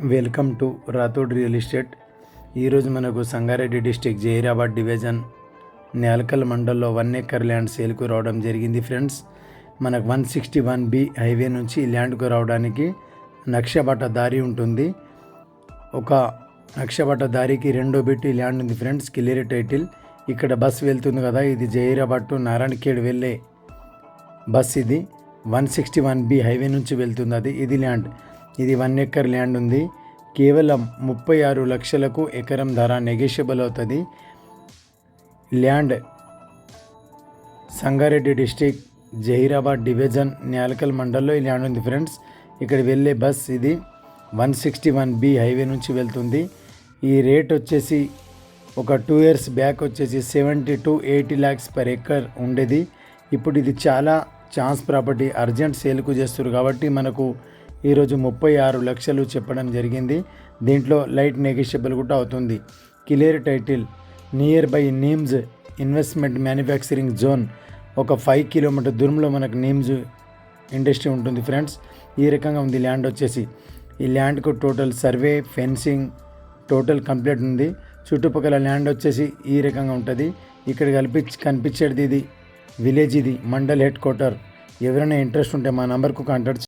Welcome to Rathod real estate. ఈరోజు మనకు Sangareddy district Zaheerabad division Nyalkal మండల్లో 1 ఎకర్ ల్యాండ్ సేల్కు రావడం జరిగింది ఫ్రెండ్స్. మనకు 161B హైవే నుంచి ల్యాండ్కు రావడానికి నక్షబట్ట దారి ఉంటుంది. ఒక నక్షబట్ట దారికి రెండో బిట్ ల్యాండ్ ఉంది ఫ్రెండ్స్. Clear title. ఇక్కడ బస్ వెళ్తుంది కదా, ఇది జహీరాబాద్ టు నారాయణఖేడ్ వెళ్ళే బస్. ఇది 161B హైవే నుంచి వెళ్తుంది. ఇది ల్యాండ్. ఇది 1 ఎకర్ ల్యాండ్ ఉంది. కేవలం 36 లక్షలకు ఎకరం ధర నెగోషియబుల్ అవుతుంది. Land Sangareddy district Zaheerabad division Nyalkal మండల్లో ఈ ల్యాండ్ ఉంది ఫ్రెండ్స్. ఇక్కడ వెళ్ళే బస్ ఇది 161B హైవే నుంచి వెళ్తుంది. ఈ రేట్ వచ్చేసి ఒక 2 years బ్యాక్ వచ్చేసి 70 to 80 lakhs per ఎకర్ ఉండేది. ఇప్పుడు ఇది చాలా ఛాన్స్ ప్రాపర్టీ, అర్జెంట్ సేల్కు చేస్తారు కాబట్టి మనకు ఈరోజు 36 లక్షలు చెప్పడం జరిగింది. దీంట్లో లైట్ నెగోషియబుల్ కూడా అవుతుంది. Clear title. Near by NIMS investment manufacturing zone. ఒక 5 కిలోమీటర్ దూరంలో మనకు నీమ్స్ ఇండస్ట్రీ ఉంటుంది ఫ్రెండ్స్. ఈ రకంగా ఉంది ల్యాండ్ వచ్చేసి. ఈ ల్యాండ్కు total survey, fencing total complete ఉంది. చుట్టుపక్కల ల్యాండ్ వచ్చేసి ఈ రకంగా ఉంటుంది. ఇక్కడ కనిపించేది ఇది విలేజ్, ఇది మండల్ హెడ్ క్వార్టర్. ఎవరైనా ఇంట్రెస్ట్ ఉంటే మా నంబర్కు కాంటాక్ట్